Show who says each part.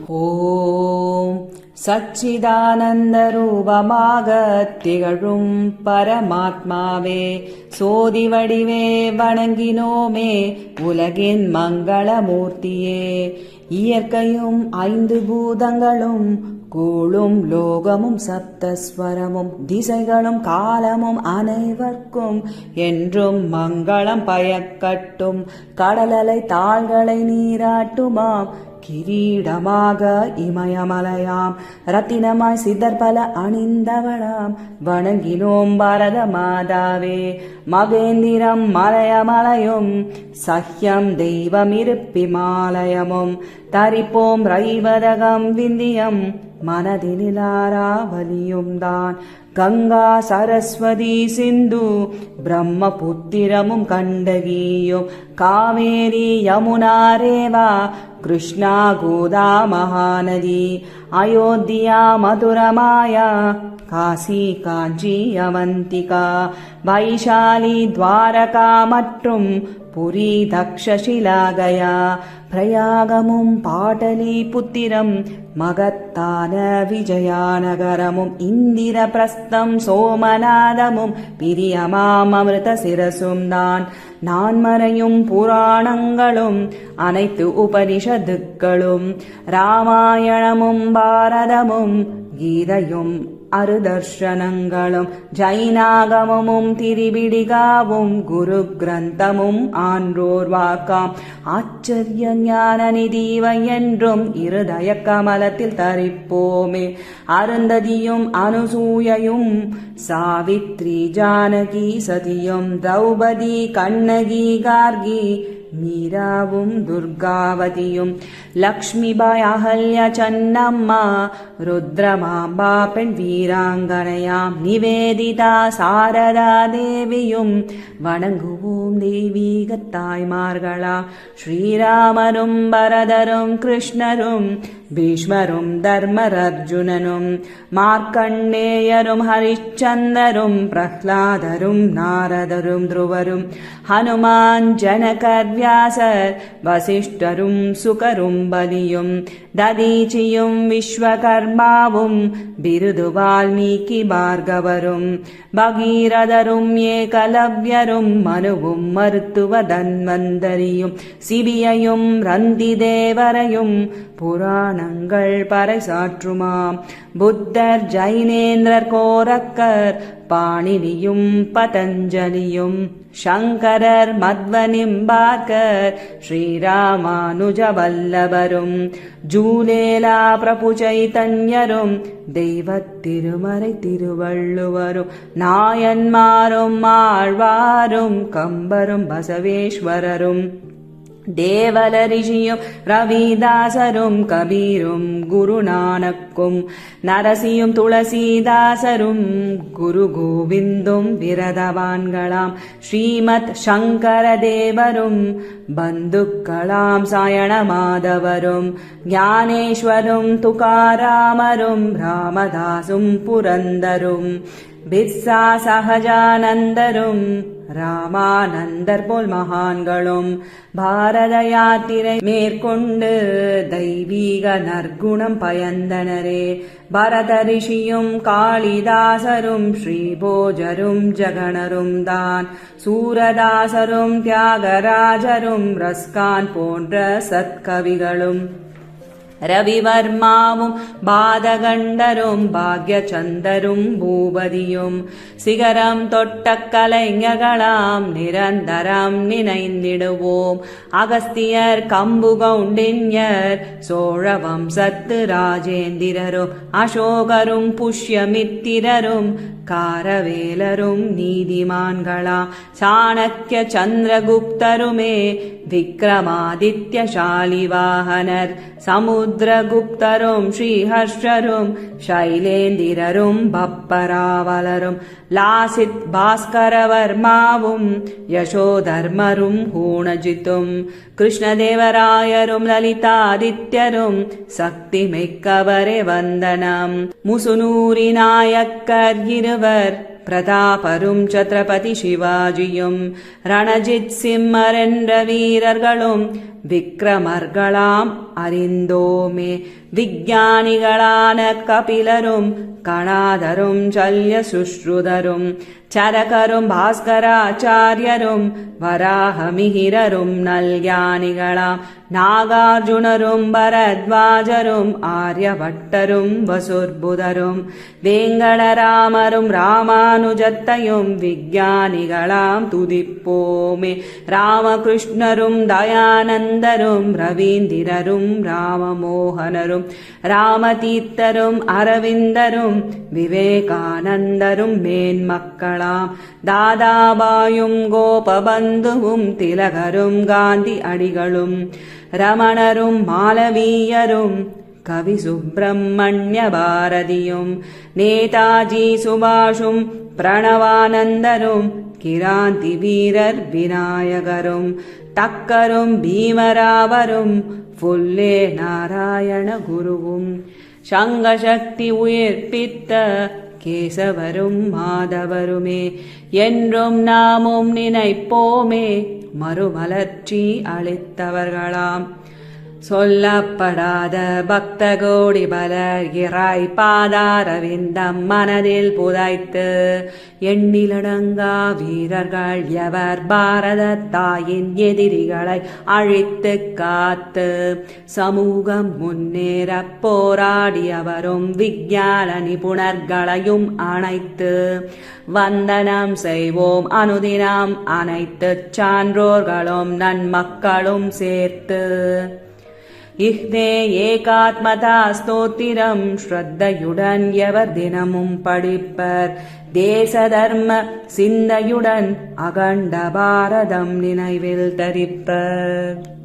Speaker 1: ஓம் சச்சிதானந்தரூபமாகத் திகழும் பரமாத்மாவே, சோதி வடிவே வணங்கினோமே உலகின் மங்களமூர்த்தியே. இயற்கையும் ஐந்து பூதங்களும் கூழும் லோகமும் சப்தஸ்வரமும் திசைகளும் காலமும் அனைவர்க்கும் என்றும் மங்களம் பயக்கட்டும். கடலலை தாள்களை நீராட்டுமாம் கிரீடமாக இமயமலையாம் ரத்தினமாய் சித்தர்பல அணிந்தவளாம் வணங்கினோம் பாரத மாதாவே. மகேந்திரம் மலையமலையும் சஹ்யம் தெய்வமிருப்பிமாலயமும் தரிப்போம் ரைவதகம் விந்தியம் மனதினிலாராவலியும் தான். கங்கா சரஸ்வதி சிந்து பிரம்மபுத்திரமும் கண்டகியும் காவேரி யமுனா ரேவா கிருஷ்ணா கோதா மகாநதி அயோத்தியா மதுரமாயா காசி காஞ்சி அவந்திகா வைஷாலி துவாரகா மற்றும் புரி தக்ஷசிலாகயா பிரயாகமும் பாடலி புத்திரம் மகத்தான விஜயாநகரமும் இந்திர பிரஸ்தம் சோமநாதமும் பிரியமாம் அமிர்த சிரசும் தான். நான்மறையும் புராணங்களும் அனைத்து உபனிஷத்துக்களும் ராமாயணமும் பாரதமும் கீதையும் அருதர்ஷனங்களும் ஜைனாகமும் திரிபிடிகாவும் குரு கிரந்தமும் ஆன்றோர் வாக்காம் ஆச்சரிய ஞான நிதிவை என்றும் இருதய கமலத்தில் தரிப்போமே. அருந்ததியும் அனுசூயையும் சாவித்ரி ஜானகி சதியும் திரௌபதி கண்ணகி கார்கி மீராவும் துர்காவதியும் லக்ஷ்மிபாய் அகல்ய சன்னம்மா ருத்ரமாம்பா பெண் வீராங்கனையாம் நிவேதிதா சாரதா தேவியும் வணங்குவோம் தெய்வீக தாய்மார்களா. ஸ்ரீராமரும் பரதரும் கிருஷ்ணரும் பீஷ்மரும் தர்மர் அர்ஜுனனும் மார்க்கண்டேயரும் ஹரிச்சந்தரும் பிரஹ்லாதரும் நாரதரும் துருவரும் ஹனுமான் ஜனகர் வியாசர் வசிஷ்டரும் சுகரும் பலியும் ததீச்சியும் விஸ்வகர்மாவும் பிருது வால்மீகி பார்கவரும் பகீரதரும் ஏகலவ்யரும் மனுவும் மருத்துவ தன்வந்தரியும் சிபியையும் ரந்தி தேவரையும் புராணங்கள் பறைசாற்றுமாம். புத்தர் ஜைனேந்திரர் கோரக்கர் பாணினியும் பதஞ்சலியும் சங்கரர் மத்வனிம்பார்கர் ஸ்ரீராமானுஜ வல்லபரும் ஜூலேலா பிரபு சைதன்யரும் தெய்வத் திருமறை திருவள்ளுவரும் நாயன்மாரும் ஆழ்வாரும் கம்பரும் பசவேஸ்வரரும் தேவல ரிஷியும் ரவிதாசரும் கபீரும் குருநானக்கும் நரசியும் துளசிதாசரும் குரு கோவிந்தும் விரதவான்களாம் ஸ்ரீமத் சங்கர தேவரும் பந்துக்களாம் சாயண மாதவரும் ஞானேஸ்வரும் துகாராமரும் ராமதாசும் புரந்தரும் பிர்சா சகஜானந்தரும் ராமானந்தர் போல் மகான்களும் பாரத யாத்திரை மேற்கொண்டு தெய்வீக நற்குணம் பயந்தனரே. பரத ரிஷியும் காளிதாசரும் ஸ்ரீபோஜரும் ஜகணரும் தான். சூரதாசரும் தியாகராஜரும் ரஸ்கான் போன்ற சத்கவிகளும் ரவிவர்மாவும் பாதகண்டரும் பாக்யச்சந்தரும் பூபதியும் சிகரம் தொட்ட கலைஞர்களாம் நிரந்தரம் நினைந்திடுவோம். அகஸ்தியர் கம்புகௌண்டின்யர் சோழ வம்சத்து ராஜேந்திரரும் அசோகரும் புஷ்யமித்திரரும் காரவேலரும் நீதிமான்களாம். சாணக்கிய சந்திரகுப்தருமே விக்ரமாதித்ய சாலிவாகனர் சமுத்திரகுப்தரும் ஸ்ரீஹர்ஷரும் சைலேந்திரரும் பப்பராவலரும் லாசித் பாஸ்கரவர்மாவும் யசோதர்மரும் ஹூணஜித்தும் கிருஷ்ணதேவராயரும் லலிதாதித்யரும் சக்தி மிக்கவரே வந்தனம். முசுனூரி நாயக்கர் இருவர் பிரதாபரும் சத்ரபதி சிவாஜியும் ரணஜித் சிம்மர் என்ற வீரர்களும் விக்ரமர்களாம் அறிந்தோமே. விஞ்ஞானிகளான கபிலரும் கணாதரும் சல்ய சுஷ்ருதரும் சரகரும் பாஸ்கராச்சாரியரும் வராகமிகிரரும் நல்ஞானிகளாம் நாகார்ஜுனரும் பரத்வாஜரும் ஆரியபட்டரும் வசுர்புதரும் வேங்கடராமரும் ராமானுஜத்தையும் விஞ்ஞானிகளாம் துதிப்போமே. ராமகிருஷ்ணரும் தயானந்தரும் ரவீந்திரரும் ராமமோகனரும் ராமதீர்த்தரும் அரவிந்தரும் விவேகானந்தரும் மேன்மக்களாம் தாதாபாயும் கோபபந்துவும் திலகரும் காந்தி அடிகளும் ரமணரும் மாலவீயரும் கவி சுப்பிரமணிய பாரதியும் நேதாஜி சுபாஷும் பிரணவானந்தரும் கிராந்தி வீரர் விநாயகரும் தக்கரும் பீமராவரும் புல்லே நாராயண குருவும் சங்கசக்தி உயிர்ப்பித்த கேசவரும் மாதவருமே என்றும் நாமும் நினைப்போமே. மறுமலர்ச்சி அளித்தவர்களாம் சொல்லப்படாத பக்த கோடி பலர் இறாய் பாதாரவிந்தம் மனதில் புதைத்து எண்ணிலடங்கா வீரர்கள் எவர் பாரத தாயின் எதிரிகளை அழித்து காத்து சமூகம் முன்னேற போராடியவரும் விஞ்ஞான நிபுணர்களையும் அணைத்து வந்தனம் செய்வோம் அனுதினம் அனைத்து சான்றோர்களும் நன்மக்களும் சேர்த்து. இஹ்தே ஏகாத்மதா ஸ்தோத்திரம் ஸ்ரத்தையுடன் எவர் தினமும் படிப்பர் தேச தர்ம சிந்தையுடன் அகண்ட பாரதம் நினைவில் தரிப்பர்.